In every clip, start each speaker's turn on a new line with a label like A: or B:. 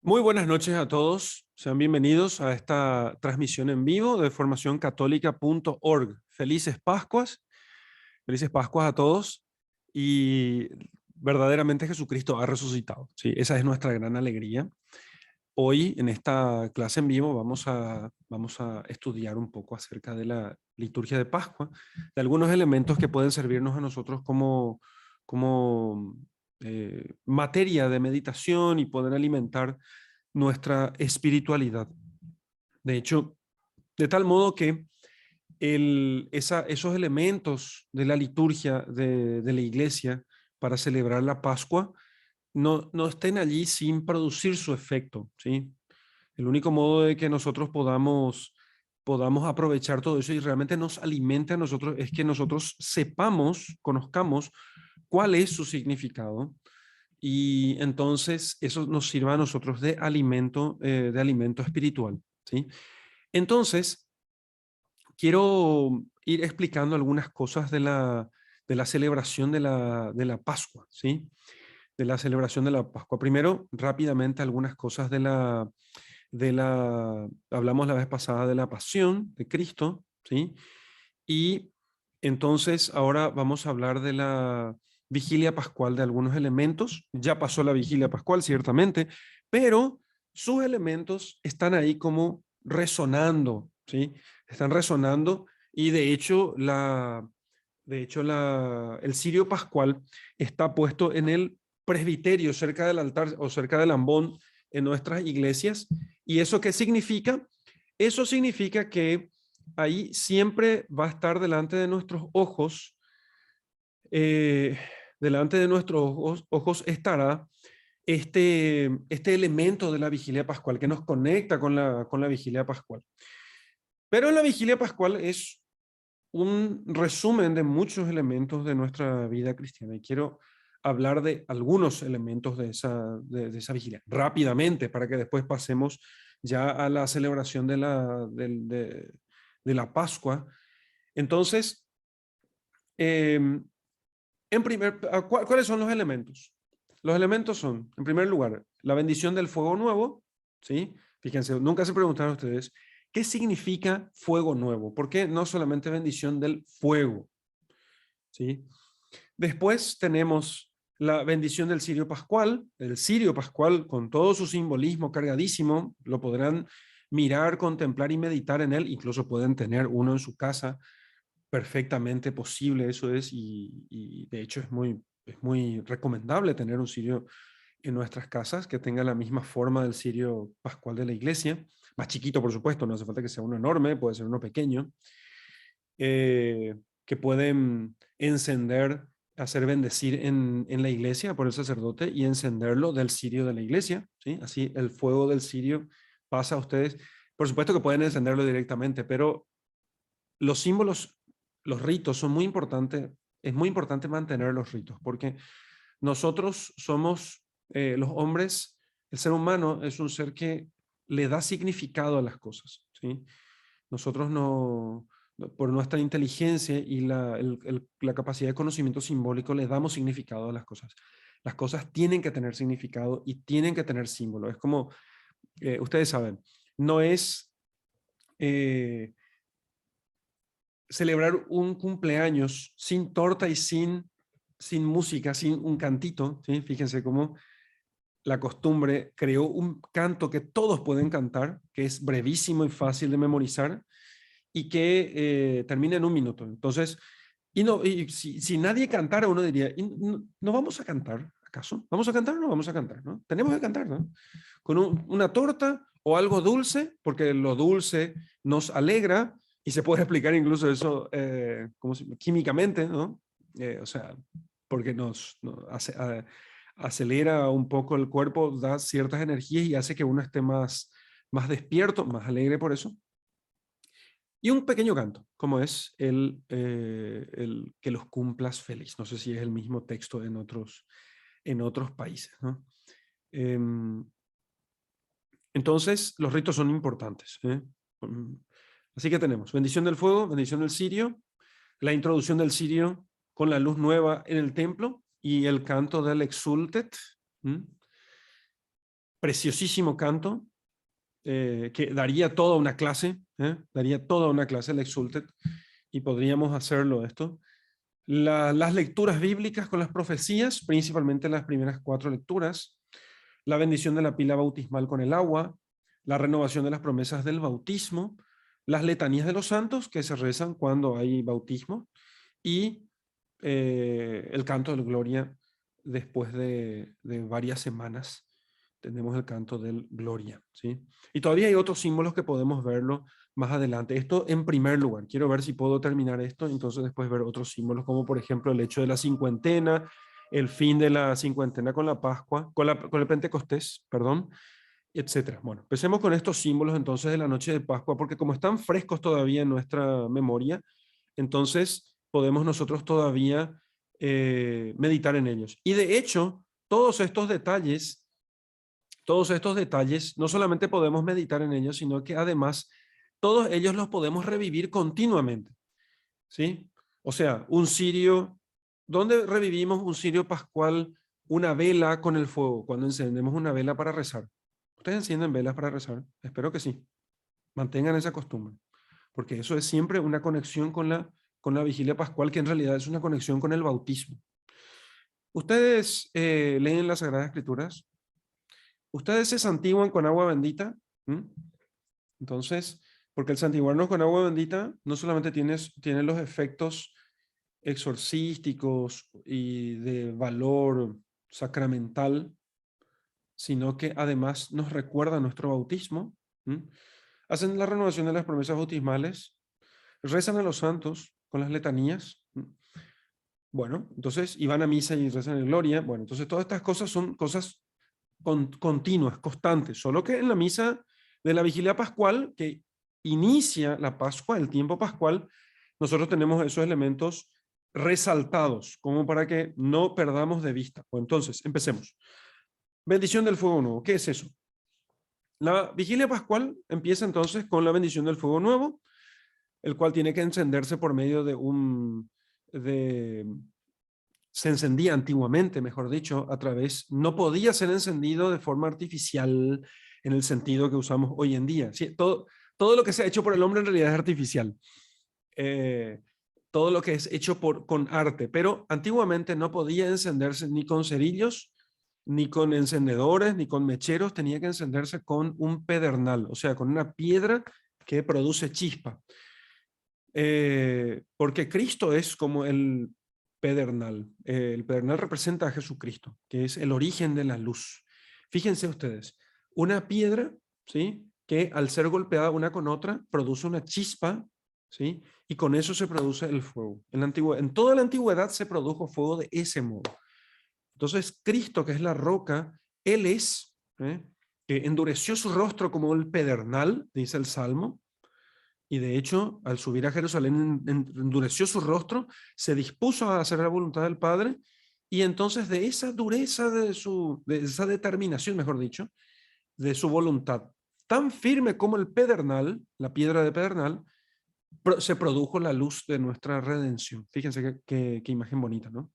A: Muy buenas noches a todos. Sean bienvenidos a esta transmisión en vivo de formacioncatólica.org. Felices Pascuas. Felices Pascuas a todos. Y verdaderamente Jesucristo ha resucitado. Sí, esa es nuestra gran alegría. Hoy en esta clase en vivo vamos a estudiar un poco acerca de la liturgia de Pascua, de algunos elementos que pueden servirnos a nosotros como materia de meditación y poder alimentar nuestra espiritualidad. De hecho, de tal modo que esos elementos de la liturgia de la iglesia para celebrar la Pascua no estén allí sin producir su efecto, ¿sí? El único modo de que nosotros podamos aprovechar todo eso y realmente nos alimente a nosotros es que nosotros sepamos, conozcamos cuál es su significado, y entonces eso nos sirva a nosotros de alimento espiritual, ¿sí? Entonces, quiero ir explicando algunas cosas de la celebración de la Pascua, ¿sí? De la celebración de la Pascua. Primero, rápidamente, algunas cosas hablamos la vez pasada de la pasión de Cristo, ¿sí? Y entonces ahora vamos a hablar de la vigilia pascual, de algunos elementos. Ya pasó la vigilia pascual, ciertamente, pero sus elementos están ahí como resonando, ¿sí? Están resonando y el cirio pascual está puesto en el presbiterio, cerca del altar o cerca del ambón en nuestras iglesias. ¿Y eso qué significa? Eso significa que ahí siempre va a estar eh, delante de nuestros ojos estará este elemento de la vigilia pascual que nos conecta con la vigilia pascual. Pero la vigilia pascual es un resumen de muchos elementos de nuestra vida cristiana y quiero hablar de algunos elementos de esa vigilia rápidamente para que después pasemos ya a la celebración de la Pascua. Entonces, eh, ¿cuáles son los elementos? Los elementos son, en primer lugar, la bendición del fuego nuevo, ¿sí? Fíjense, nunca se preguntaron ustedes, ¿qué significa fuego nuevo? ¿Por qué no solamente bendición del fuego? ¿Sí? Después tenemos la bendición del cirio pascual, el cirio pascual con todo su simbolismo cargadísimo, lo podrán mirar, contemplar y meditar en él, incluso pueden tener uno en su casa, perfectamente posible eso es, y de hecho es muy recomendable tener un cirio en nuestras casas que tenga la misma forma del cirio pascual de la iglesia, más chiquito por supuesto, no hace falta que sea uno enorme, puede ser uno pequeño, que pueden encender, hacer bendecir en la iglesia por el sacerdote y encenderlo del cirio de la iglesia, ¿sí? Así el fuego del cirio pasa a ustedes. Por supuesto que pueden encenderlo directamente, pero los símbolos, los ritos son muy importantes. Es muy importante mantener los ritos porque nosotros somos los hombres, el ser humano es un ser que le da significado a las cosas, ¿sí? Nosotros por nuestra inteligencia y la capacidad de conocimiento simbólico, le damos significado a las cosas. Las cosas tienen que tener significado y tienen que tener símbolo. Es como, ustedes saben, no es celebrar un cumpleaños sin torta y sin música, sin un cantito, ¿sí? Fíjense cómo la costumbre creó un canto que todos pueden cantar, que es brevísimo y fácil de memorizar, y que termina en un minuto. Entonces, si nadie cantara, uno diría, ¿no vamos a cantar acaso? ¿Vamos a cantar o no vamos a cantar? ¿No? Tenemos que cantar, ¿no? Con una torta o algo dulce, porque lo dulce nos alegra y se puede explicar incluso eso químicamente, ¿no? O sea, porque nos acelera un poco el cuerpo, da ciertas energías y hace que uno esté más despierto, más alegre por eso. Y un pequeño canto, como es el que los cumplas feliz. No sé si es el mismo texto en otros países, ¿no? Em, entonces, los ritos son importantes, ¿eh? Así que tenemos bendición del fuego, bendición del cirio, la introducción del cirio con la luz nueva en el templo y el canto del exultet. preciosísimo canto, que daría toda una clase, daría toda una clase, el Exultet, y podríamos hacerlo esto. Las lecturas bíblicas con las profecías, principalmente las primeras 4 lecturas, la bendición de la pila bautismal con el agua, la renovación de las promesas del bautismo, las letanías de los santos que se rezan cuando hay bautismo, y el canto de Gloria después de varias semanas. Tenemos el canto del Gloria, ¿sí? Y todavía hay otros símbolos que podemos verlo más adelante. Esto en primer lugar. Quiero ver si puedo terminar esto, entonces después ver otros símbolos, como por ejemplo el hecho de la cincuentena, el fin de la cincuentena con la Pascua, con el Pentecostés, perdón, etcétera. Bueno, empecemos con estos símbolos entonces de la noche de Pascua, porque como están frescos todavía en nuestra memoria, entonces podemos nosotros todavía meditar en ellos. Y de hecho, todos estos detalles, no solamente podemos meditar en ellos, sino que además todos ellos los podemos revivir continuamente, ¿sí? O sea, un cirio, ¿dónde revivimos un cirio pascual? Una vela con el fuego, cuando encendemos una vela para rezar. ¿Ustedes encienden velas para rezar? Espero que sí. Mantengan esa costumbre, porque eso es siempre una conexión con la vigilia pascual, que en realidad es una conexión con el bautismo. ¿Ustedes leen las Sagradas Escrituras? ¿Ustedes se santiguan con agua bendita? ¿Mm? Entonces, porque el santiguarnos con agua bendita no solamente tiene los efectos exorcísticos y de valor sacramental, sino que además nos recuerda nuestro bautismo. ¿Mm? Hacen la renovación de las promesas bautismales, rezan a los santos con las letanías. ¿Mm? Bueno, entonces, y van a misa y rezan en gloria. Bueno, entonces todas estas cosas son cosas continuas, constantes, solo que en la misa de la vigilia pascual, que inicia la Pascua, el tiempo pascual, nosotros tenemos esos elementos resaltados, como para que no perdamos de vista. Bueno, entonces, empecemos. Bendición del fuego nuevo, ¿qué es eso? La vigilia pascual empieza entonces con la bendición del fuego nuevo, el cual tiene que encenderse por medio se encendía antiguamente, mejor dicho, no podía ser encendido de forma artificial en el sentido que usamos hoy en día. Sí, todo lo que se ha hecho por el hombre en realidad es artificial. Todo lo que es hecho con arte, pero antiguamente no podía encenderse ni con cerillos, ni con encendedores, ni con mecheros, tenía que encenderse con un pedernal, o sea, con una piedra que produce chispa. Porque Cristo es como el pedernal. El pedernal representa a Jesucristo, que es el origen de la luz. Fíjense ustedes, una piedra, ¿sí?, que al ser golpeada una con otra produce una chispa, ¿sí?, y con eso se produce el fuego. En toda la antigüedad se produjo fuego de ese modo. Entonces, Cristo, que es la roca, Él es, que endureció su rostro como el pedernal, dice el Salmo, y de hecho, al subir a Jerusalén, endureció su rostro, se dispuso a hacer la voluntad del Padre, y entonces de esa dureza, de esa determinación, mejor dicho, de su voluntad, tan firme como el pedernal, la piedra de pedernal, se produjo la luz de nuestra redención. Fíjense qué imagen bonita, ¿no?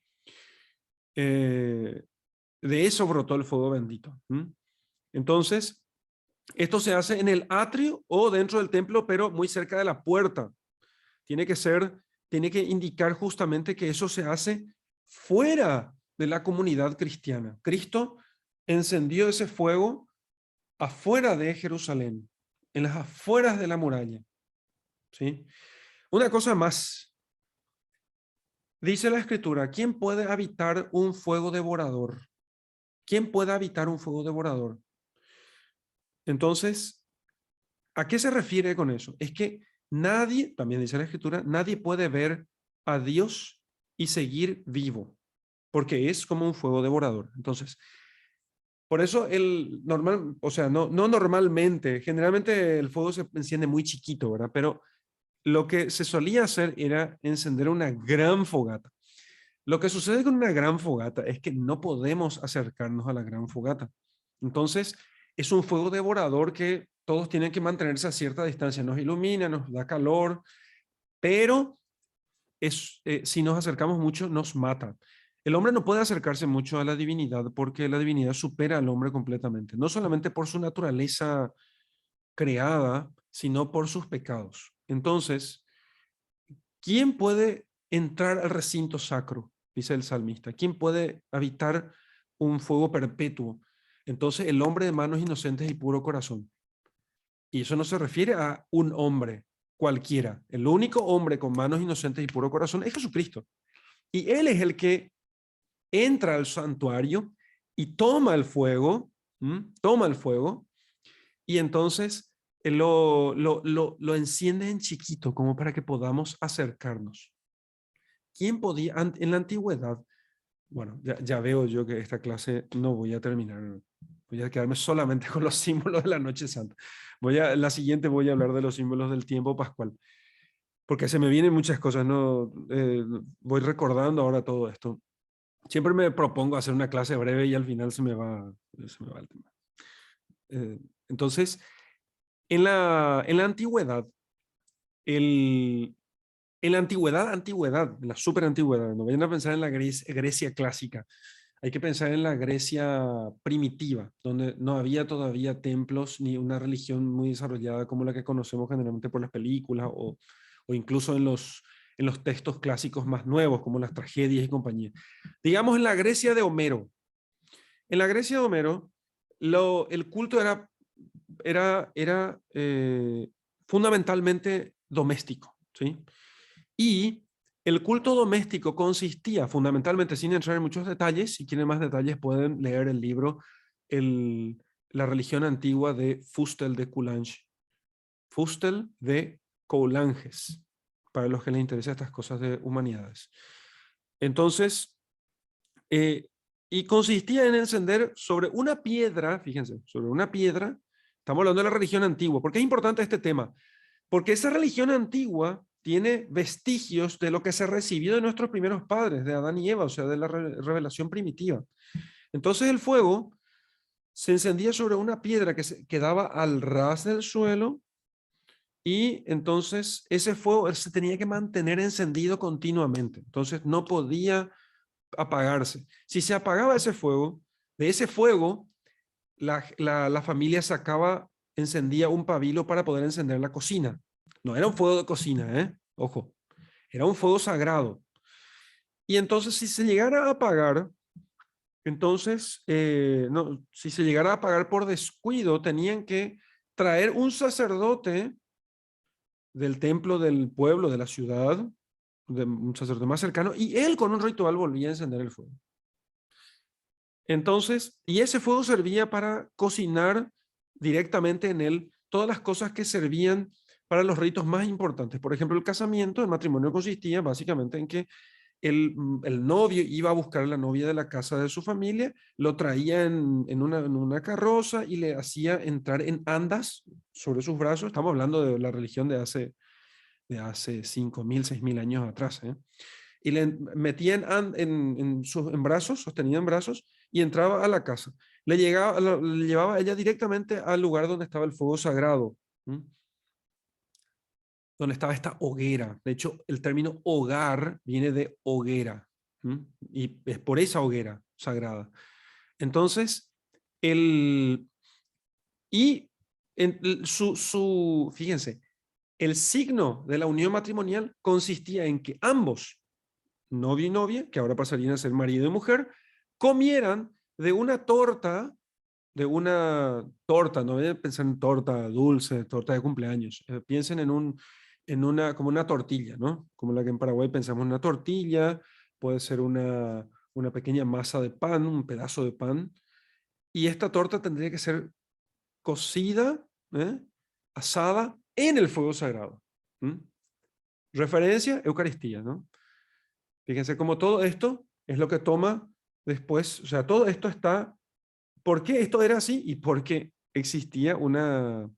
A: De eso brotó el fuego bendito. Entonces, esto se hace en el atrio o dentro del templo, pero muy cerca de la puerta. Tiene que indicar justamente que eso se hace fuera de la comunidad cristiana. Cristo encendió ese fuego afuera de Jerusalén, en las afueras de la muralla. ¿Sí? Una cosa más. Dice la Escritura, ¿quién puede habitar un fuego devorador? ¿Quién puede habitar un fuego devorador? Entonces, ¿a qué se refiere con eso? Es que nadie, también dice la Escritura, nadie puede ver a Dios y seguir vivo, porque es como un fuego devorador. Entonces, por eso o sea, no normalmente, generalmente el fuego se enciende muy chiquito, ¿verdad? Pero lo que se solía hacer era encender una gran fogata. Lo que sucede con una gran fogata es que no podemos acercarnos a la gran fogata. Entonces, es un fuego devorador que todos tienen que mantenerse a cierta distancia. Nos ilumina, nos da calor, pero si nos acercamos mucho, nos mata. El hombre no puede acercarse mucho a la divinidad porque la divinidad supera al hombre completamente, no solamente por su naturaleza creada, sino por sus pecados. Entonces, ¿quién puede entrar al recinto sacro? Dice el salmista. ¿Quién puede habitar un fuego perpetuo? Entonces, el hombre de manos inocentes y puro corazón. Y eso no se refiere a un hombre cualquiera. El único hombre con manos inocentes y puro corazón es Jesucristo. Y Él es el que entra al santuario y toma el fuego, toma el fuego, y entonces Él lo enciende en chiquito como para que podamos acercarnos. ¿Quién podía, en la antigüedad? Bueno, ya veo yo que esta clase no voy a terminar. Voy a quedarme solamente con los símbolos de la Noche Santa. La siguiente voy a hablar de los símbolos del tiempo pascual, porque se me vienen muchas cosas, ¿no? Voy recordando ahora todo esto. Siempre me propongo hacer una clase breve y al final se me va el tema. Entonces, en la antigüedad, el, en la super antigüedad, no vayan a pensar en la Grecia clásica, hay que pensar en la Grecia primitiva, donde no había todavía templos ni una religión muy desarrollada como la que conocemos generalmente por las películas o incluso en los textos clásicos más nuevos, como las tragedias y compañía. Digamos en la Grecia de Homero. En la Grecia de Homero, el culto era fundamentalmente doméstico, ¿sí? Y el culto doméstico consistía fundamentalmente, sin entrar en muchos detalles, si quieren más detalles pueden leer el libro el, La religión antigua de Fustel de Coulanges. Fustel de Coulanges, para los que les interesan estas cosas de humanidades. Entonces, y consistía en encender sobre una piedra, fíjense, sobre una piedra, estamos hablando de la religión antigua. ¿Por qué es importante este tema? Porque esa religión antigua tiene vestigios de lo que se recibió de nuestros primeros padres, de Adán y Eva, o sea, de la revelación primitiva. Entonces el fuego se encendía sobre una piedra que se quedaba al ras del suelo y entonces ese fuego se tenía que mantener encendido continuamente. Entonces no podía apagarse. Si se apagaba ese fuego, de ese fuego la familia sacaba, encendía un pabilo para poder encender la cocina. No era un fuego de cocina, ojo, era un fuego sagrado. Y entonces si se llegara a apagar, entonces, no, si se llegara a apagar por descuido, tenían que traer un sacerdote del templo del pueblo, de la ciudad, de un sacerdote más cercano, y él con un ritual volvía a encender el fuego. Entonces, y ese fuego servía para cocinar directamente en él todas las cosas que servían para los ritos más importantes. Por ejemplo, el casamiento, el matrimonio consistía básicamente en que el novio iba a buscar a la novia de la casa de su familia, lo traía en una carroza y le hacía entrar en andas sobre sus brazos. Estamos hablando de la religión de hace 5.000, 6.000 años atrás, y le metía en brazos, sostenía en brazos, y entraba a la casa. Le llevaba a ella directamente al lugar donde estaba el fuego sagrado, donde estaba esta hoguera. De hecho, el término hogar viene de hoguera, y es por esa hoguera sagrada. Entonces, el, y fíjense, el signo de la unión matrimonial consistía en que ambos, novio y novia, que ahora pasarían a ser marido y mujer, comieran de una torta, no voy a pensar en torta dulce, torta de cumpleaños, piensen como una tortilla, ¿no? Como la que en Paraguay pensamos en una tortilla, puede ser una pequeña masa de pan, un pedazo de pan, y esta torta tendría que ser cocida, asada en el fuego sagrado. Referencia, Eucaristía, ¿no? Fíjense cómo todo esto es lo que toma después, o sea, todo esto está, ¿por qué esto era así? Y porque existía una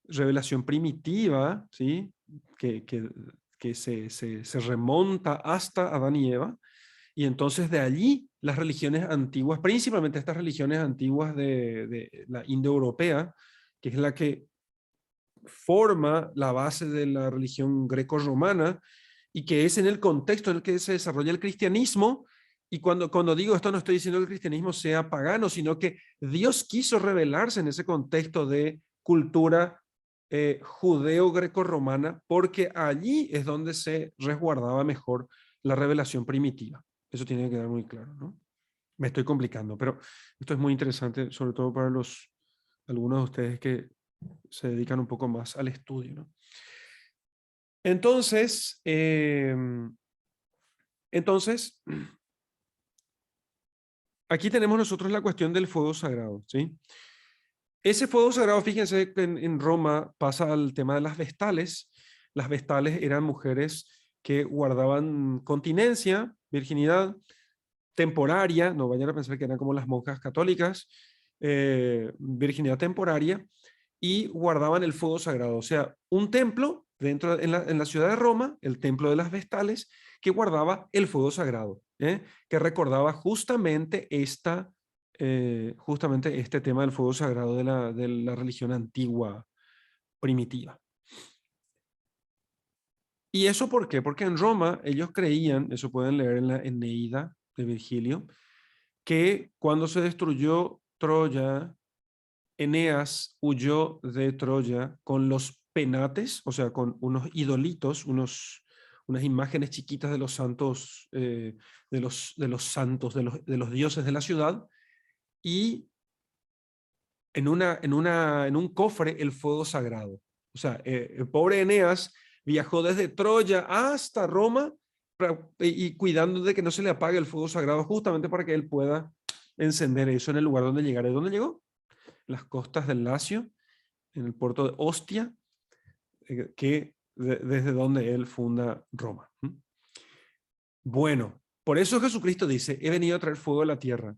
A: revelación primitiva, ¿sí? Que se remonta hasta Adán y Eva, y entonces de allí las religiones antiguas, principalmente estas religiones antiguas de la indoeuropea, que es la que forma la base de la religión greco-romana, y que es en el contexto en el que se desarrolla el cristianismo. Y cuando digo esto, no estoy diciendo que el cristianismo sea pagano, sino que Dios quiso revelarse en ese contexto de cultura judeo-grecorromana, porque allí es donde se resguardaba mejor la revelación primitiva. Eso tiene que quedar muy claro, ¿no? Me estoy complicando, pero esto es muy interesante, sobre todo para algunos de ustedes que se dedican un poco más al estudio, ¿no? Entonces, entonces, aquí tenemos nosotros la cuestión del fuego sagrado, ¿sí? Ese fuego sagrado, fíjense que en Roma pasa al tema de las vestales. Las vestales eran mujeres que guardaban continencia, virginidad temporaria, no vayan a pensar que eran como las monjas católicas, virginidad temporaria, y guardaban el fuego sagrado. O sea, un templo dentro en la ciudad de Roma, el templo de las vestales, que guardaba el fuego sagrado, que recordaba justamente este tema del fuego sagrado de la religión antigua primitiva. ¿Y eso por qué? Porque en Roma ellos creían, eso pueden leer en la Eneida de Virgilio, que cuando se destruyó Troya, Eneas huyó de Troya con los penates, o sea, con unos idolitos, unas imágenes chiquitas de los santos, de los santos, de los dioses de la ciudad, y en un cofre el fuego sagrado. O sea, el pobre Eneas viajó desde Troya hasta Roma y cuidando de que no se le apague el fuego sagrado, justamente para que él pueda encender eso en el lugar donde llegara. ¿De dónde llegó? Las costas del Lacio, en el puerto de Ostia, desde donde él funda Roma. Bueno, por eso Jesucristo dice, he venido a traer fuego a la tierra.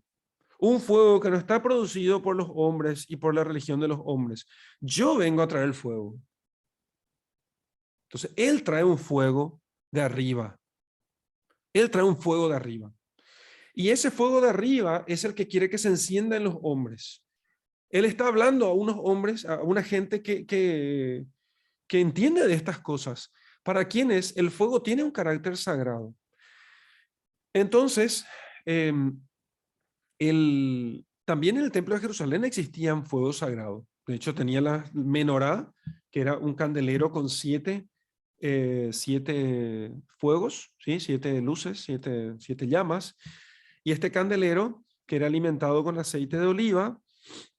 A: Un fuego que no está producido por los hombres y por la religión de los hombres. Yo vengo a traer el fuego. Entonces, Él trae un fuego de arriba. Él trae un fuego de arriba. Y ese fuego de arriba es el que quiere que se encienda en los hombres. Él está hablando a unos hombres, a una gente que entiende de estas cosas, para quienes el fuego tiene un carácter sagrado. Entonces, eh, también en el templo de Jerusalén existían fuegos sagrados. De hecho, tenía la menorá, que era un candelero con siete fuegos, ¿sí? 7 luces, siete llamas. Y este candelero, que era alimentado con aceite de oliva,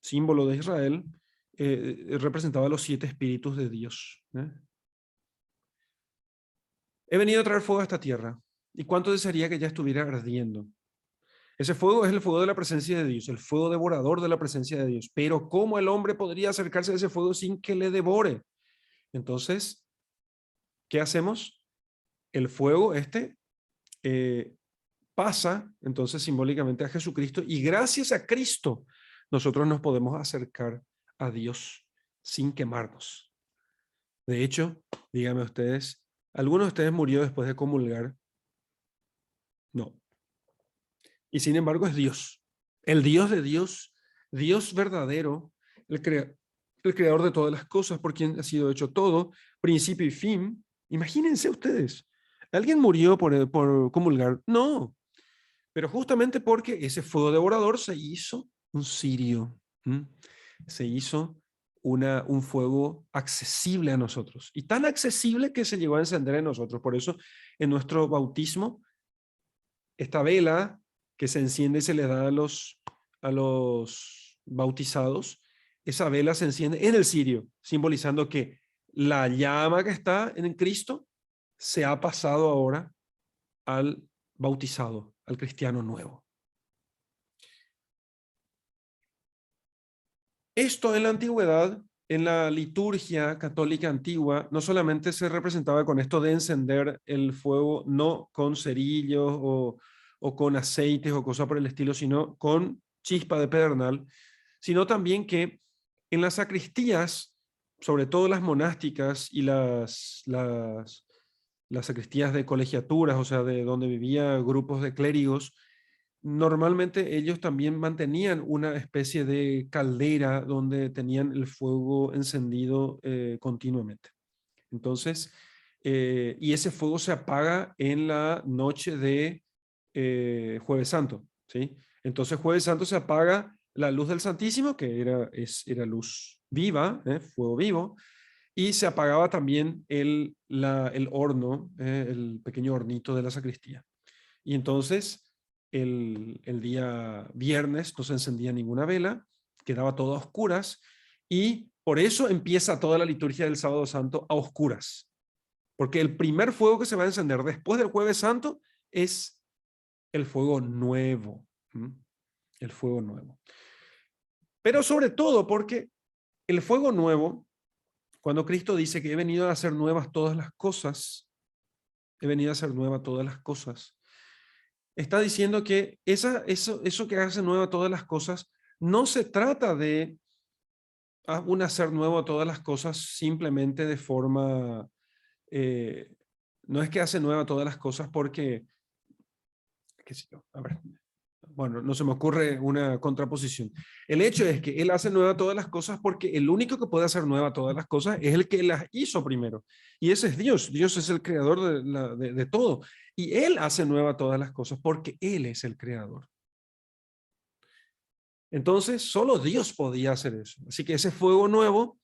A: símbolo de Israel, representaba los 7 espíritus de Dios. He venido a traer fuego a esta tierra. ¿Y cuánto desearía que ya estuviera ardiendo? Ese fuego es el fuego de la presencia de Dios, el fuego devorador de la presencia de Dios. Pero ¿cómo el hombre podría acercarse a ese fuego sin que le devore? Entonces, ¿qué hacemos? El fuego eh, pasa entonces simbólicamente a Jesucristo y gracias a Cristo nosotros nos podemos acercar a Dios sin quemarnos. De hecho, díganme ustedes, ¿alguno de ustedes murió después de comulgar? No. Y sin embargo es Dios, el Dios de Dios, Dios verdadero, el creador de todas las cosas, por quien ha sido hecho todo, principio y fin. Imagínense ustedes, ¿alguien murió por comulgar? No, pero justamente porque ese fuego devorador se hizo un cirio, se hizo un fuego accesible a nosotros, y tan accesible que se llegó a encender en nosotros. Por eso en nuestro bautismo, esta vela que se enciende y se le da a los bautizados, esa vela se enciende en el cirio, simbolizando que la llama que está en Cristo se ha pasado ahora al bautizado, al cristiano nuevo. Esto en la antigüedad, en la liturgia católica antigua, no solamente se representaba con esto de encender el fuego, no con cerillos o con aceites o cosas por el estilo, sino con chispa de pedernal, sino también que en las sacristías, sobre todo las monásticas y las sacristías de colegiaturas, o sea, de donde vivía grupos de clérigos, normalmente ellos también mantenían una especie de caldera donde tenían el fuego encendido continuamente. Entonces, y ese fuego se apaga en la noche de Jueves Santo, ¿sí? Entonces Jueves Santo se apaga la luz del Santísimo, que era luz viva, fuego vivo, y se apagaba también el horno, el pequeño hornito de la sacristía. Y entonces el día viernes no se encendía ninguna vela, quedaba todo a oscuras, y por eso empieza toda la liturgia del Sábado Santo a oscuras. Porque el primer fuego que se va a encender después del Jueves Santo es el fuego nuevo. El fuego nuevo. Pero sobre todo porque el fuego nuevo, cuando Cristo dice que he venido a hacer nuevas todas las cosas, he venido a hacer nuevas todas las cosas, está diciendo que eso que hace nueva todas las cosas, no se trata de un hacer nuevo todas las cosas simplemente de forma, no es que hace nueva todas las cosas porque, qué sé yo, a ver, bueno, no se me ocurre una contraposición. El hecho es que Él hace nueva todas las cosas porque el único que puede hacer nueva todas las cosas es el que las hizo primero. Y ese es Dios. Dios es el creador de todo. Y Él hace nueva todas las cosas porque Él es el creador. Entonces, solo Dios podía hacer eso. Así que ese fuego nuevo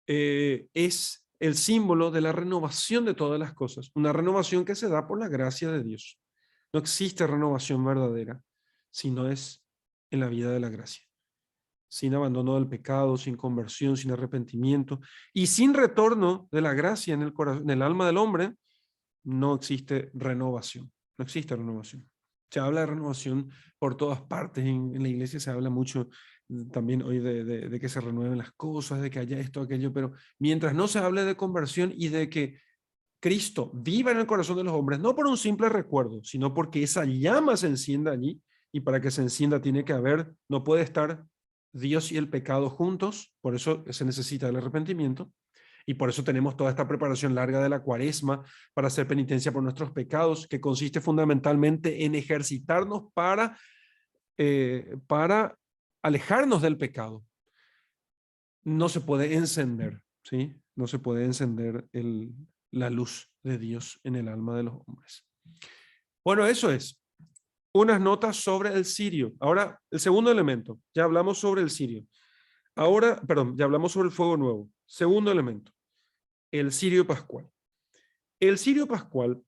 A: es el símbolo de la renovación de todas las cosas. Una renovación que se da por la gracia de Dios. No existe renovación verdadera si no es en la vida de la gracia. Sin abandono del pecado, sin conversión, sin arrepentimiento y sin retorno de la gracia en el corazón, en el alma del hombre, no existe renovación. No existe renovación. Se habla de renovación por todas partes. En la iglesia se habla mucho también hoy de que se renueven las cosas, de que haya esto, aquello, pero mientras no se hable de conversión y de que Cristo viva en el corazón de los hombres, no por un simple recuerdo, sino porque esa llama se encienda allí, y para que se encienda tiene que haber, no puede estar Dios y el pecado juntos, por eso se necesita el arrepentimiento, y por eso tenemos toda esta preparación larga de la Cuaresma para hacer penitencia por nuestros pecados, que consiste fundamentalmente en ejercitarnos para alejarnos del pecado. No se puede encender, ¿sí? No se puede encender la luz de Dios en el alma de los hombres. Bueno, eso es. Unas notas sobre el cirio. Ahora, el segundo elemento. Ya hablamos sobre el cirio. Ahora, perdón, ya hablamos sobre el fuego nuevo. Segundo elemento. El cirio pascual. El cirio pascual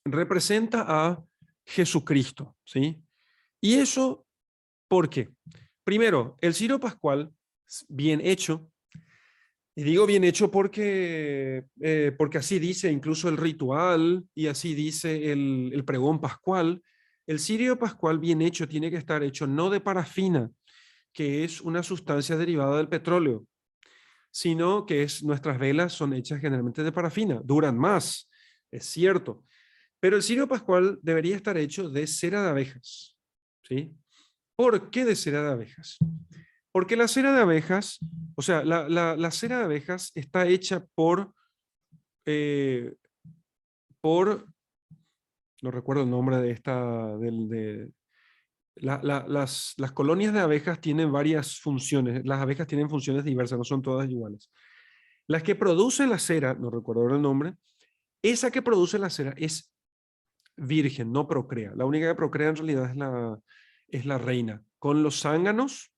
A: representa a Jesucristo, ¿sí? ¿Y eso por qué? Primero, el cirio pascual, bien hecho, y digo bien hecho porque así dice incluso el ritual y así dice el pregón pascual. El cirio pascual bien hecho tiene que estar hecho no de parafina, que es una sustancia derivada del petróleo, sino que nuestras velas son hechas generalmente de parafina, duran más, es cierto. Pero el cirio pascual debería estar hecho de cera de abejas, ¿sí? ¿Por qué de cera de abejas? Porque la cera de abejas, o sea, la cera de abejas está hecha eh, no recuerdo el nombre de las colonias de abejas tienen varias funciones, las abejas tienen funciones diversas, no son todas iguales. Las que producen la cera, no recuerdo ahora el nombre, esa que produce la cera es virgen, no procrea. La única que procrea en realidad es la reina. Con los zánganos,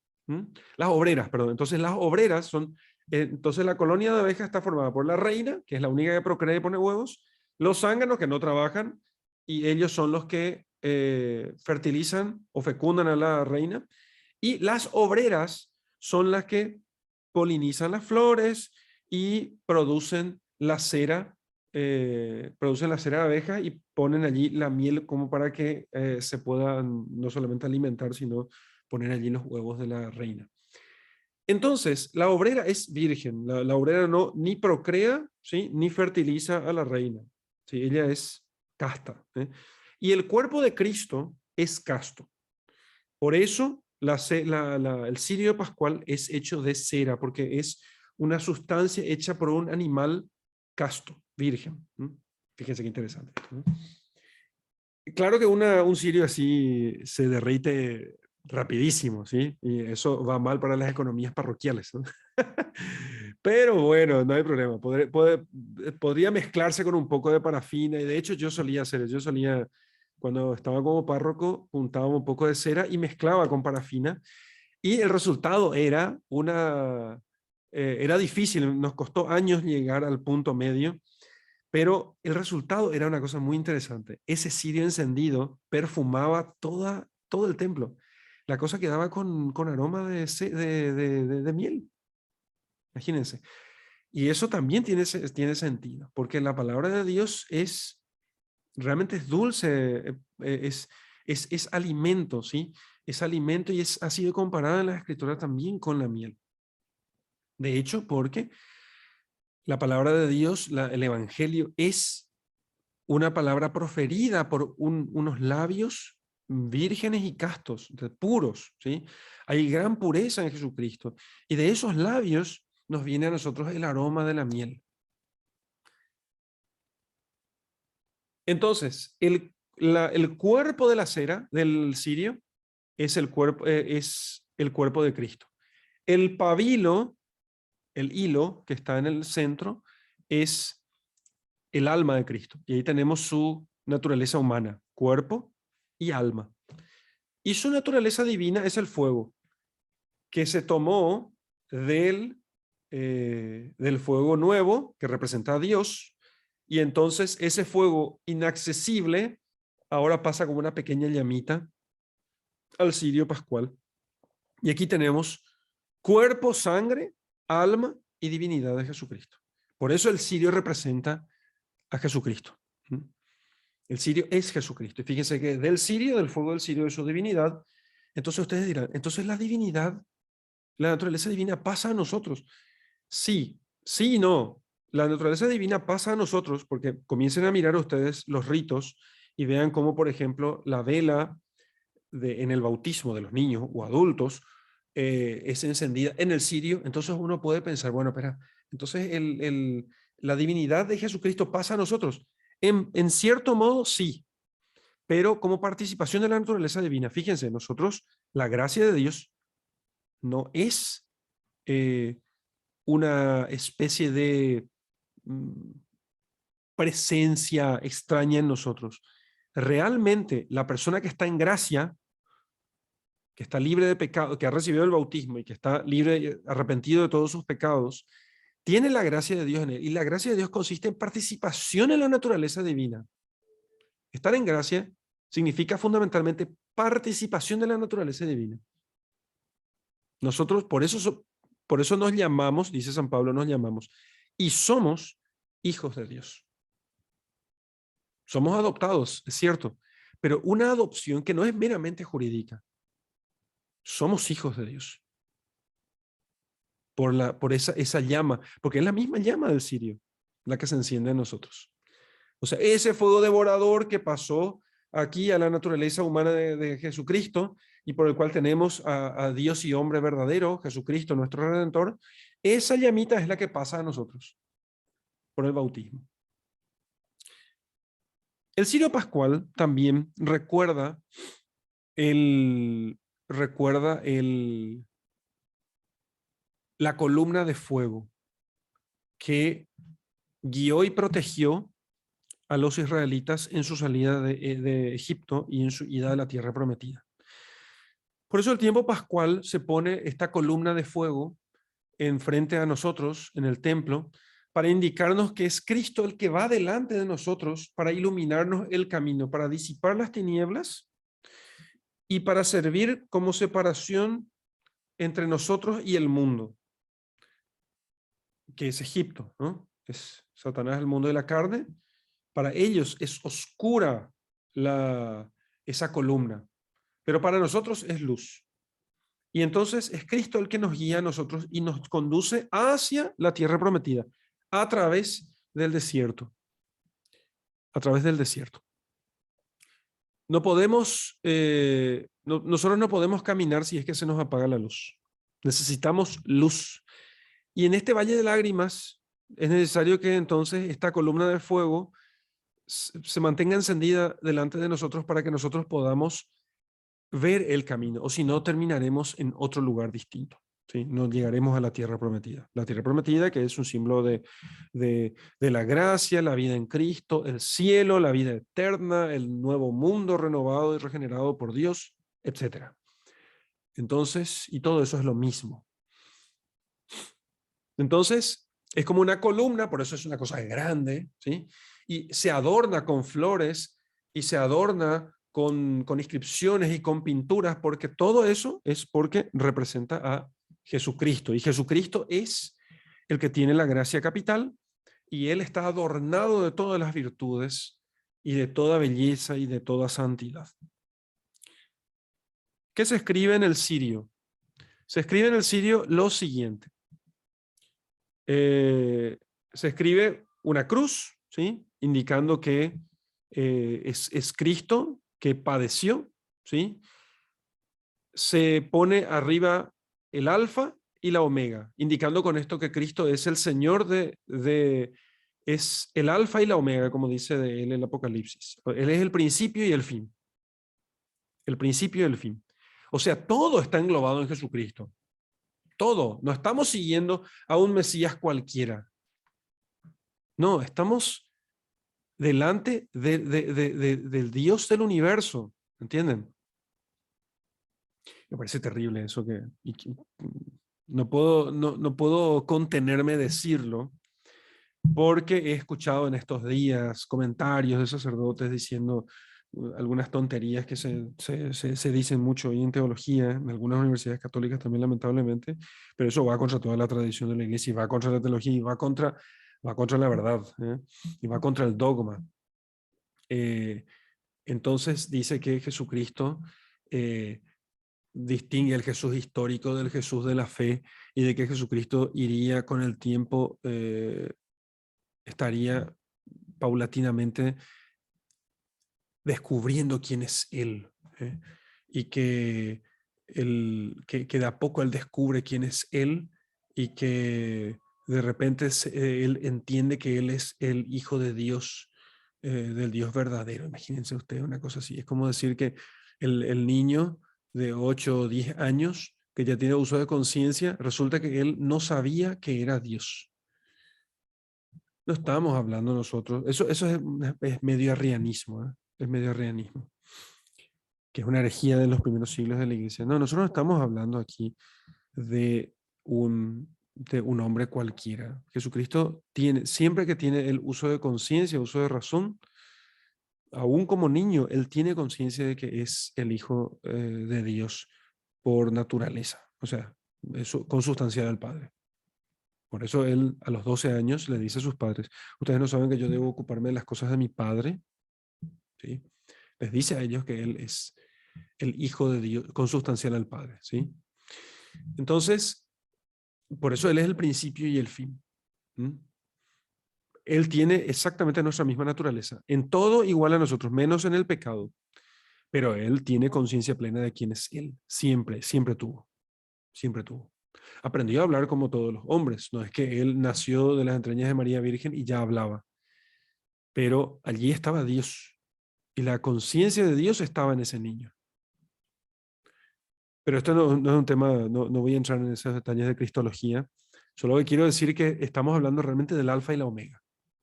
A: las obreras, perdón. Entonces las obreras son, entonces la colonia de abejas está formada por la reina, que es la única que procrea y pone huevos, los zánganos que no trabajan, y ellos son los que fertilizan o fecundan a la reina, y las obreras son las que polinizan las flores y producen la cera de abeja y ponen allí la miel como para que se puedan no solamente alimentar, sino poner allí los huevos de la reina. Entonces, la obrera es virgen, la obrera no ni procrea, ¿sí? Ni fertiliza a la reina, ¿sí? Ella es casta, ¿eh? Y el cuerpo de Cristo es casto. Por eso el cirio pascual es hecho de cera, porque es una sustancia hecha por un animal casto, virgen. Fíjense qué interesante. Claro que un cirio así se derrite rapidísimo, ¿sí? Y eso va mal para las economías parroquiales, ¿no? Pero bueno, no hay problema. Podría mezclarse con un poco de parafina. Y de hecho yo solía hacer eso. Yo solía, cuando estaba como párroco, juntaba un poco de cera y mezclaba con parafina. Y el resultado era difícil. Nos costó años llegar al punto medio. Pero el resultado era una cosa muy interesante. Ese cirio encendido perfumaba todo el templo. La cosa quedaba con aroma de miel. Imagínense. Y eso también tiene sentido, porque la palabra de Dios realmente es dulce, es alimento, ¿sí? Es alimento y ha sido comparada en la escritura también con la miel. De hecho, porque la palabra de Dios, el evangelio, es una palabra proferida por unos labios vírgenes y castos, puros, ¿sí? Hay gran pureza en Jesucristo. Y de esos labios nos viene a nosotros el aroma de la miel. Entonces, el cuerpo de la cera del cirio es es el cuerpo de Cristo. El pabilo, el hilo que está en el centro, es el alma de Cristo. Y ahí tenemos su naturaleza humana, cuerpo y alma. Y su naturaleza divina es el fuego, que se tomó del fuego nuevo, que representa a Dios, y entonces ese fuego inaccesible ahora pasa como una pequeña llamita al cirio pascual. Y aquí tenemos cuerpo, sangre, alma y divinidad de Jesucristo. Por eso el cirio representa a Jesucristo. El cirio es Jesucristo. Y fíjense que del cirio, del fuego del cirio, de su divinidad, entonces ustedes dirán, entonces la divinidad, la naturaleza divina pasa a nosotros. Sí, sí y no. La naturaleza divina pasa a nosotros porque comiencen a mirar ustedes los ritos y vean cómo, por ejemplo, la vela en el bautismo de los niños o adultos es encendida en el cirio. Entonces uno puede pensar, bueno, espera, entonces la divinidad de Jesucristo pasa a nosotros. En cierto modo, sí, pero como participación de la naturaleza divina. Fíjense, nosotros, la gracia de Dios no es eh, una especie de mm, presencia extraña en nosotros. Realmente, la persona que está en gracia, que está libre de pecado, que ha recibido el bautismo y que está libre, arrepentido de todos sus pecados, tiene la gracia de Dios en él. Y la gracia de Dios consiste en participación en la naturaleza divina. Estar en gracia significa fundamentalmente participación de la naturaleza divina. Nosotros, por eso nos llamamos, dice San Pablo, nos llamamos, y somos hijos de Dios. Somos adoptados, es cierto, pero una adopción que no es meramente jurídica. Somos hijos de Dios. Por esa llama, porque es la misma llama del cirio, la que se enciende en nosotros. O sea, ese fuego devorador que pasó aquí a la naturaleza humana de Jesucristo y por el cual tenemos a Dios y hombre verdadero, Jesucristo, nuestro Redentor, esa llamita es la que pasa a nosotros por el bautismo. El cirio pascual también recuerda la columna de fuego que guió y protegió a los israelitas en su salida de Egipto y en su ida a la tierra prometida. Por eso el tiempo pascual se pone esta columna de fuego enfrente a nosotros en el templo para indicarnos que es Cristo el que va delante de nosotros para iluminarnos el camino, para disipar las tinieblas y para servir como separación entre nosotros y el mundo, que es Egipto, ¿no? Es Satanás, el mundo de la carne. Para ellos es oscura esa columna, pero para nosotros es luz. Y entonces es Cristo el que nos guía a nosotros y nos conduce hacia la tierra prometida, a través del desierto. A través del desierto. No podemos, nosotros no podemos caminar si es que se nos apaga la luz. Necesitamos luz. Y en este valle de lágrimas es necesario que entonces esta columna de fuego se mantenga encendida delante de nosotros para que nosotros podamos ver el camino, o si no, terminaremos en otro lugar distinto. ¿sí? No llegaremos a la tierra prometida. La tierra prometida, que es un símbolo de la gracia, la vida en Cristo, el cielo, la vida eterna, el nuevo mundo renovado y regenerado por Dios, etc. Entonces, y todo eso es lo mismo. Entonces, es como una columna, por eso es una cosa grande, ¿sí? Y se adorna con flores y se adorna con inscripciones y con pinturas, porque todo eso es porque representa a Jesucristo. Y Jesucristo es el que tiene la gracia capital y Él está adornado de todas las virtudes y de toda belleza y de toda santidad. ¿Qué se escribe en el sirio? Se escribe en el sirio lo siguiente. Se escribe una cruz, ¿sí? Indicando que es Cristo que padeció, ¿sí? Se pone arriba el alfa y la omega, indicando con esto que Cristo es el Señor es el alfa y la omega, como dice de él el Apocalipsis. Él es el principio y el fin. El principio y el fin. O sea, todo está englobado en Jesucristo. Todo. No estamos siguiendo a un Mesías cualquiera. No, estamos delante del Dios del universo, ¿entienden? Me parece terrible eso no puedo contenerme de decirlo, porque he escuchado en estos días comentarios de sacerdotes diciendo algunas tonterías que se dicen mucho hoy en teología, en algunas universidades católicas también lamentablemente, pero eso va contra toda la tradición de la iglesia y va contra la teología y va contra la verdad, ¿eh? Y va contra el dogma. Entonces dice que Jesucristo distingue el Jesús histórico del Jesús de la fe y de que Jesucristo iría con el tiempo, estaría paulatinamente descubriendo quién es Él, ¿eh? Y que de a poco Él descubre quién es Él y que de repente Él entiende que Él es el Hijo de Dios, del Dios verdadero. Imagínense ustedes una cosa así. Es como decir que el niño de 8 o 10 años que ya tiene uso de conciencia, resulta que él no sabía que era Dios. No estábamos hablando nosotros. Eso es medio arrianismo, ¿eh? Es medio arrianismo, que es una herejía de los primeros siglos de la iglesia. No, nosotros no estamos hablando aquí de un hombre cualquiera. Jesucristo tiene, siempre que tiene el uso de conciencia, uso de razón, aún como niño, él tiene conciencia de que es el Hijo de Dios por naturaleza, o sea, eso, consustancial al Padre. Por eso él a los 12 años le dice a sus padres, ustedes no saben que yo debo ocuparme de las cosas de mi Padre, ¿sí? Les dice a ellos que él es el Hijo de Dios, consustancial al Padre, ¿sí? Entonces, por eso él es el principio y el fin. ¿Mm? Él tiene exactamente nuestra misma naturaleza, en todo igual a nosotros, menos en el pecado, pero él tiene conciencia plena de quién es él, siempre, siempre tuvo, siempre tuvo. Aprendió a hablar como todos los hombres, no es que él nació de las entrañas de María Virgen y ya hablaba, pero allí estaba Dios y la conciencia de Dios estaba en ese niño. Pero esto no es un tema, no voy a entrar en esos detalles de cristología, solo que quiero decir que estamos hablando realmente del alfa y la omega,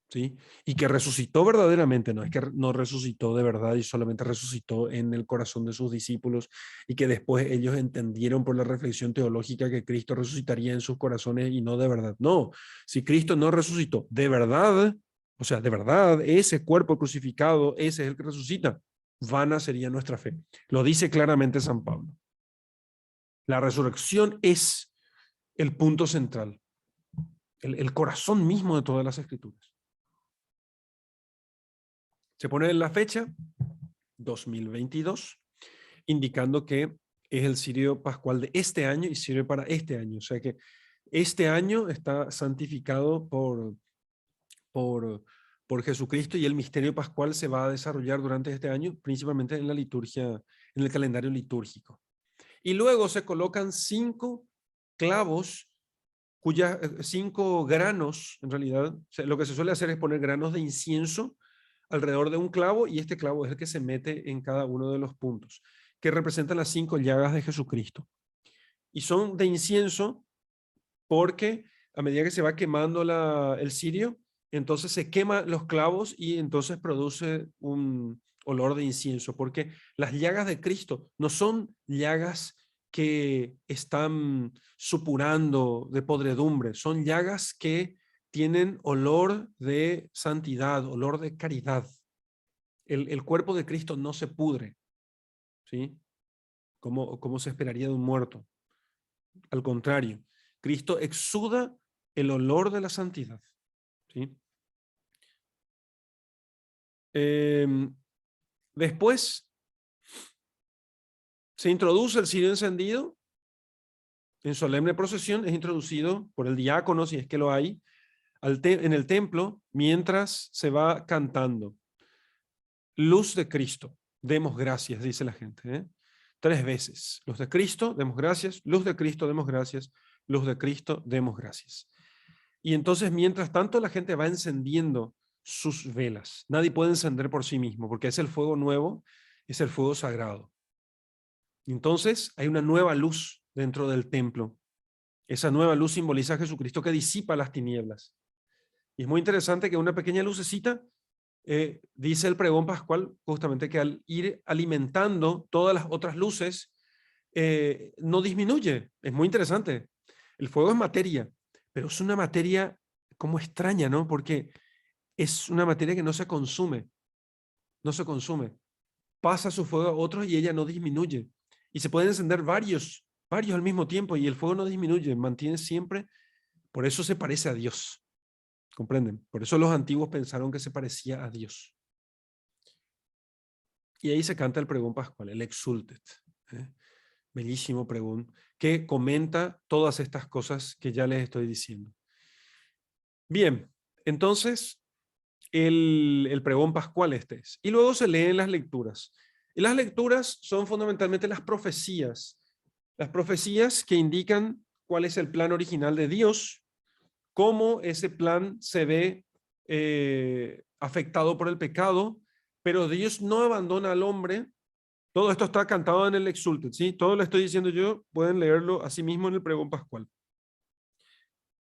A: ¿sí? Y que resucitó verdaderamente, no es que no resucitó de verdad y solamente resucitó en el corazón de sus discípulos y que después ellos entendieron por la reflexión teológica que Cristo resucitaría en sus corazones y no de verdad. No, si Cristo no resucitó de verdad, o sea, de verdad, ese cuerpo crucificado, ese es el que resucita, vana sería nuestra fe. Lo dice claramente San Pablo. La resurrección es el punto central, el corazón mismo de todas las escrituras. Se pone en la fecha 2022, indicando que es el cirio pascual de este año y sirve para este año. O sea que este año está santificado por Jesucristo y el misterio pascual se va a desarrollar durante este año, principalmente en la liturgia, en el calendario litúrgico. Y luego se colocan 5 clavos, 5 granos, en realidad, lo que se suele hacer es poner granos de incienso alrededor de un clavo y este clavo es el que se mete en cada uno de los puntos, que representan las 5 llagas de Jesucristo. y son de incienso porque a medida que se va quemando el cirio, entonces se queman los clavos y entonces produce un olor de incienso, porque las llagas de Cristo no son llagas que están supurando de podredumbre, son llagas que tienen olor de santidad, olor de caridad. El cuerpo de Cristo no se pudre, ¿sí? Como se esperaría de un muerto. Al contrario, Cristo exuda el olor de la santidad, ¿sí? Después se introduce el cirio encendido en solemne procesión, es introducido por el diácono, si es que lo hay, en el templo, mientras se va cantando. Luz de Cristo, demos gracias, dice la gente, ¿eh? 3 veces. Luz de Cristo, demos gracias. Luz de Cristo, demos gracias. Luz de Cristo, demos gracias. Y entonces, mientras tanto, la gente va encendiendo sus velas. Nadie puede encender por sí mismo, porque es el fuego nuevo, es el fuego sagrado. Entonces, hay una nueva luz dentro del templo. Esa nueva luz simboliza a Jesucristo que disipa las tinieblas. Y es muy interesante que una pequeña lucecita, dice el pregón pascual, justamente que al ir alimentando todas las otras luces, no disminuye. Es muy interesante. El fuego es materia, pero es una materia como extraña, ¿no? Porque es una materia que no se consume, no se consume. Pasa su fuego a otros y ella no disminuye. Y se pueden encender varios al mismo tiempo y el fuego no disminuye, mantiene siempre. Por eso se parece a Dios. ¿Comprenden? Por eso los antiguos pensaron que se parecía a Dios. Y ahí se canta el pregón pascual, el Exultet. ¿Eh? Bellísimo pregón que comenta todas estas cosas que ya les estoy diciendo. Bien, entonces el pregón pascual este es. Y luego se leen las lecturas. Y las lecturas son fundamentalmente las profecías que indican cuál es el plan original de Dios, cómo ese plan se ve afectado por el pecado, pero Dios no abandona al hombre. Todo esto está cantado en el Exultet, ¿sí? Todo lo estoy diciendo yo, pueden leerlo así mismo en el pregón pascual.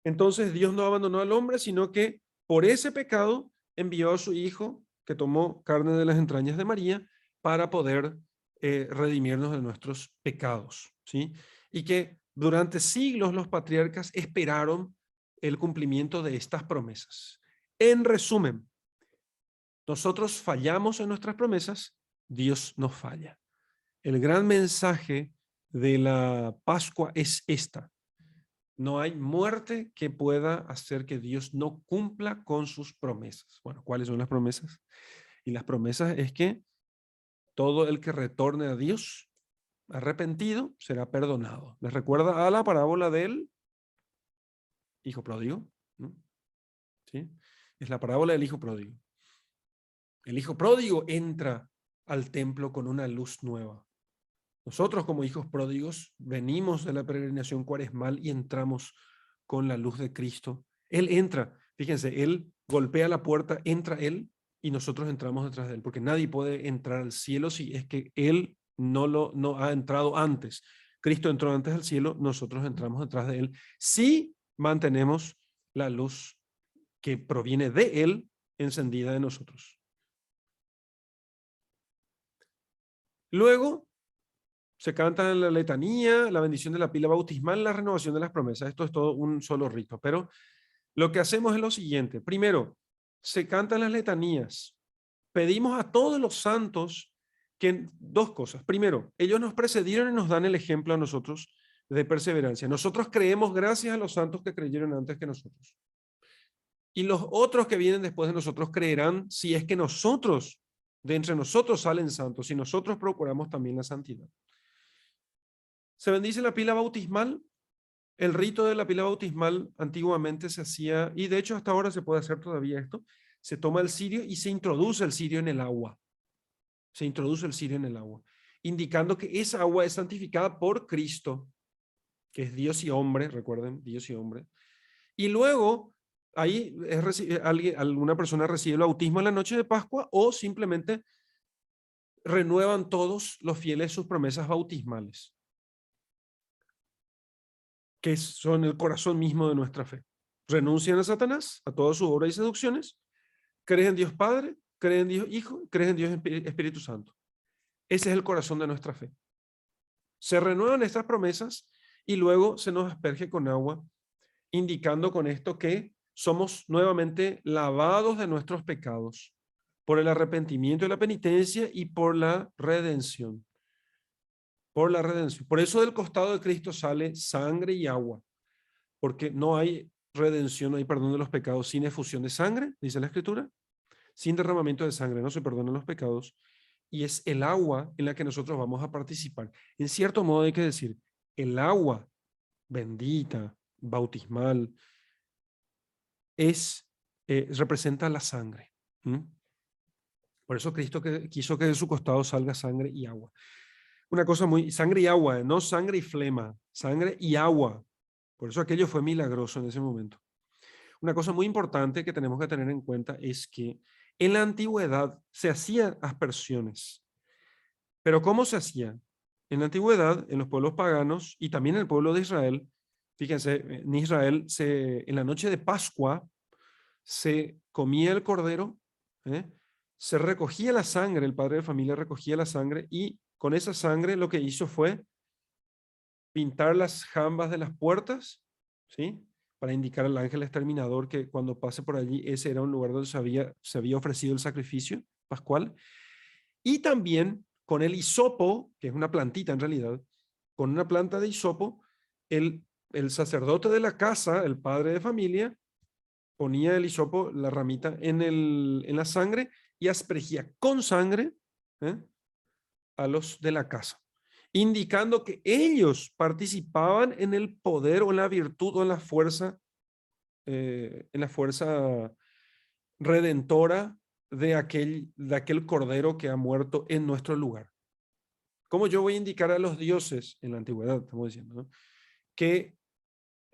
A: Entonces Dios no abandonó al hombre, sino que por ese pecado envió a su Hijo, que tomó carne de las entrañas de María, para poder redimirnos de nuestros pecados, ¿sí? Y que durante siglos los patriarcas esperaron el cumplimiento de estas promesas. En resumen, nosotros fallamos en nuestras promesas, Dios nos falla. El gran mensaje de la Pascua es esta: no hay muerte que pueda hacer que Dios no cumpla con sus promesas. Bueno, ¿cuáles son las promesas? Y las promesas es que todo el que retorne a Dios arrepentido será perdonado. ¿Les recuerda a la parábola del hijo pródigo? ¿No? ¿Sí? Es la parábola del hijo pródigo. El hijo pródigo entra al templo con una luz nueva. Nosotros como hijos pródigos venimos de la peregrinación cuaresmal y entramos con la luz de Cristo. Él entra, fíjense, Él golpea la puerta, entra Él y nosotros entramos detrás de Él, porque nadie puede entrar al cielo si es que Él no ha entrado antes. Cristo entró antes al cielo, nosotros entramos detrás de Él. Si mantenemos la luz que proviene de Él encendida de nosotros. Luego se canta la letanía, la bendición de la pila bautismal, la renovación de las promesas. Esto es todo un solo rito, pero lo que hacemos es lo siguiente. Primero, se cantan las letanías. Pedimos a todos los santos que dos cosas. Primero, ellos nos precedieron y nos dan el ejemplo a nosotros de perseverancia. Nosotros creemos gracias a los santos que creyeron antes que nosotros. Y los otros que vienen después de nosotros creerán si es que nosotros, de entre nosotros salen santos, si nosotros procuramos también la santidad. Se bendice la pila bautismal. El rito de la pila bautismal antiguamente se hacía, y de hecho hasta ahora se puede hacer todavía esto, se toma el cirio y se introduce el cirio en el agua. Se introduce el cirio en el agua, indicando que esa agua es santificada por Cristo, que es Dios y hombre, recuerden, Dios y hombre. Y luego, ahí alguna persona recibe el bautismo en la noche de Pascua o simplemente renuevan todos los fieles sus promesas bautismales. que son el corazón mismo de nuestra fe. Renuncian a Satanás, a toda su obra y seducciones, crees en Dios Padre, crees en Dios Hijo, crees en Dios Espíritu Santo. Ese es el corazón de nuestra fe. Se renuevan estas promesas y luego se nos asperge con agua, indicando con esto que somos nuevamente lavados de nuestros pecados por el arrepentimiento y la penitencia y por la redención. Por la redención. Por eso del costado de Cristo sale sangre y agua, porque no hay redención, no hay perdón de los pecados sin efusión de sangre, dice la Escritura. Sin derramamiento de sangre no se perdonan los pecados, y es el agua en la que nosotros vamos a participar. En cierto modo hay que decir, el agua bendita, bautismal, representa la sangre. Por eso Cristo quiso que de su costado salga sangre y agua. Una cosa sangre y agua, no sangre y flema, sangre y agua. Por eso aquello fue milagroso en ese momento. Una cosa muy importante que tenemos que tener en cuenta es que en la antigüedad se hacían aspersiones. ¿Pero cómo se hacía? En la antigüedad, en los pueblos paganos y también en el pueblo de Israel, fíjense, en Israel en la noche de Pascua se comía el cordero, se recogía la sangre, el padre de familia recogía la sangre y con esa sangre lo que hizo fue pintar las jambas de las puertas, ¿sí? Para indicar al ángel exterminador que cuando pase por allí, ese era un lugar donde se había ofrecido el sacrificio pascual. Y también con el hisopo, que es una plantita en realidad, con una planta de hisopo, el sacerdote de la casa, el padre de familia, ponía el hisopo, la ramita, en la sangre y aspergía con sangre a los de la casa, indicando que ellos participaban en el poder o en la virtud o en la fuerza redentora de aquel cordero que ha muerto en nuestro lugar. ¿Cómo yo voy a indicar a los dioses en la antigüedad, estamos diciendo, ¿no?, que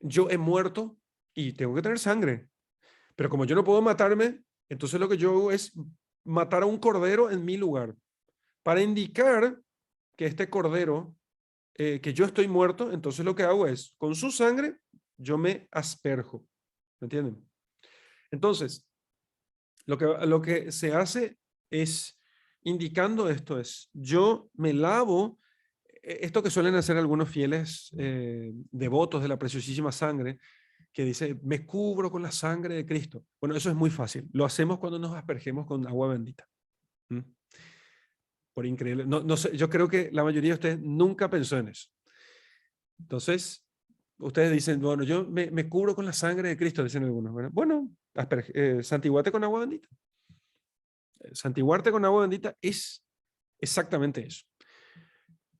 A: yo he muerto y tengo que tener sangre? Pero como yo no puedo matarme, entonces lo que yo hago es matar a un cordero en mi lugar, para indicar que este cordero, que yo estoy muerto. Entonces lo que hago es, con su sangre, yo me asperjo. ¿Me entienden? Entonces, lo que se hace es, indicando esto es, yo me lavo, esto que suelen hacer algunos fieles devotos de la preciosísima sangre, que dice, me cubro con la sangre de Cristo. Bueno, eso es muy fácil. Lo hacemos cuando nos aspergemos con agua bendita. Por increíble. No sé, yo creo que la mayoría de ustedes nunca pensó en eso. Entonces, ustedes dicen, bueno, yo me cubro con la sangre de Cristo, dicen algunos. Bueno, santiguate con agua bendita. Santiguarte con agua bendita es exactamente eso.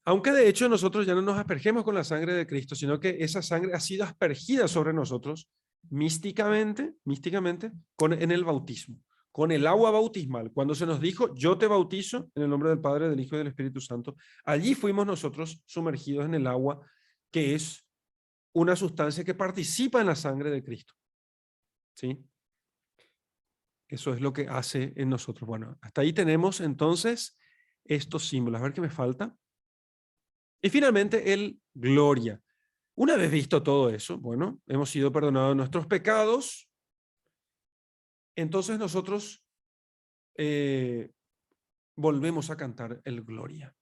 A: Aunque de hecho nosotros ya no nos aspergemos con la sangre de Cristo, sino que esa sangre ha sido aspergida sobre nosotros místicamente en el bautismo, con el agua bautismal. Cuando se nos dijo, yo te bautizo en el nombre del Padre, del Hijo y del Espíritu Santo, allí fuimos nosotros sumergidos en el agua, que es una sustancia que participa en la sangre de Cristo. ¿Sí? Eso es lo que hace en nosotros. Bueno, hasta ahí tenemos entonces estos símbolos. A ver qué me falta. Y finalmente el gloria. Una vez visto todo eso, bueno, hemos sido perdonados nuestros pecados, entonces nosotros volvemos a cantar el gloria.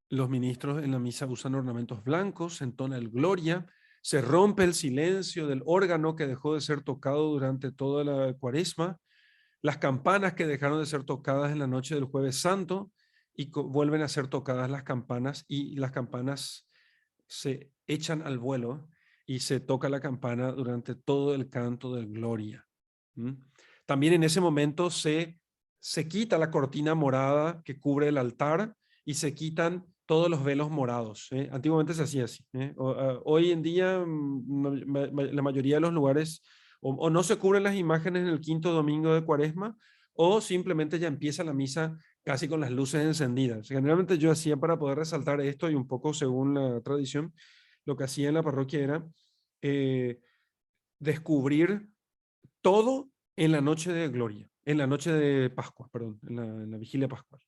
A: Los ministros en la misa usan ornamentos blancos, se entona el gloria, se rompe el silencio del órgano que dejó de ser tocado durante toda la Cuaresma, las campanas que dejaron de ser tocadas en la noche del Jueves Santo, y vuelven a ser tocadas las campanas, y las campanas se echan al vuelo y se toca la campana durante todo el canto del gloria. También en ese momento se quita la cortina morada que cubre el altar y se quitan todos los velos morados. Antiguamente se hacía así. Hoy en día la mayoría de los lugares o no se cubren las imágenes en el quinto domingo de Cuaresma, o simplemente ya empieza la misa casi con las luces encendidas. Generalmente yo hacía, para poder resaltar esto y un poco según la tradición, lo que hacía en la parroquia era descubrir todo en la noche de gloria, en la noche de Pascua, perdón, en la vigilia pascual.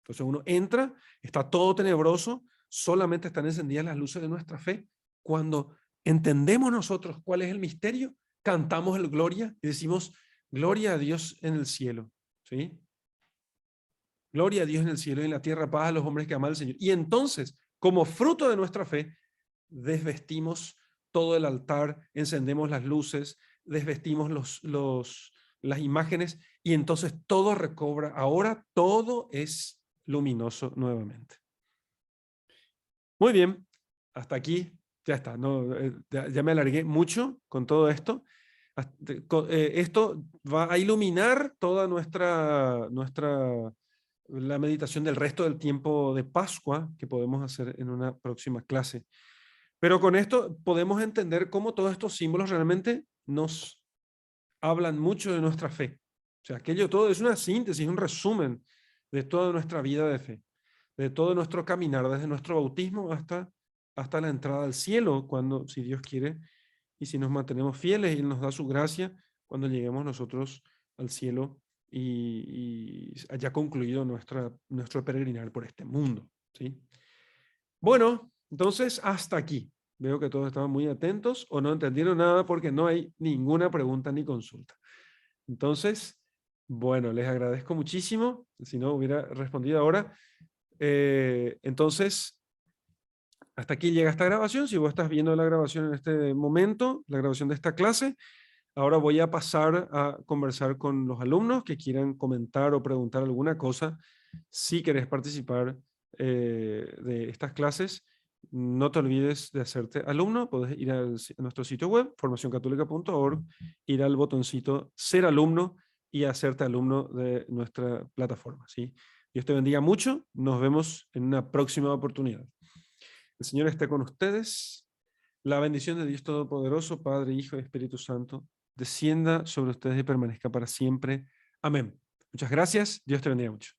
A: Entonces uno entra, está todo tenebroso, solamente están encendidas las luces de nuestra fe cuando entendemos nosotros cuál es el misterio, cantamos el gloria y decimos, gloria a Dios en el cielo, ¿sí? Gloria a Dios en el cielo y en la tierra, paz a los hombres que aman al Señor. Y entonces, como fruto de nuestra fe, desvestimos todo el altar, encendemos las luces, desvestimos las imágenes y entonces todo recobra. Ahora todo es luminoso nuevamente. Muy bien, hasta aquí ya está. No, ya me alargué mucho con todo esto. Esto va a iluminar toda la meditación del resto del tiempo de Pascua que podemos hacer en una próxima clase. Pero con esto podemos entender cómo todos estos símbolos realmente nos hablan mucho de nuestra fe. O sea, aquello todo es una síntesis, un resumen de toda nuestra vida de fe, de todo nuestro caminar, desde nuestro bautismo hasta la entrada al cielo, cuando, si Dios quiere, y si nos mantenemos fieles y Él nos da su gracia, cuando lleguemos nosotros al cielo y haya concluido nuestro peregrinar por este mundo, ¿sí? Bueno, entonces hasta aquí. Veo que todos estaban muy atentos o no entendieron nada porque no hay ninguna pregunta ni consulta. Entonces, bueno, les agradezco muchísimo. Si no hubiera respondido ahora. Entonces, hasta aquí llega esta grabación. Si vos estás viendo la grabación en este momento, la grabación de esta clase, ahora voy a pasar a conversar con los alumnos que quieran comentar o preguntar alguna cosa. Si querés participar de estas clases, no te olvides de hacerte alumno. Puedes ir a nuestro sitio web, formacioncatólica.org, ir al botoncito ser alumno y hacerte alumno de nuestra plataforma, ¿sí? Dios te bendiga mucho. Nos vemos en una próxima oportunidad. El Señor esté con ustedes. La bendición de Dios Todopoderoso, Padre, Hijo y Espíritu Santo, descienda sobre ustedes y permanezca para siempre. Amén. Muchas gracias. Dios te bendiga mucho.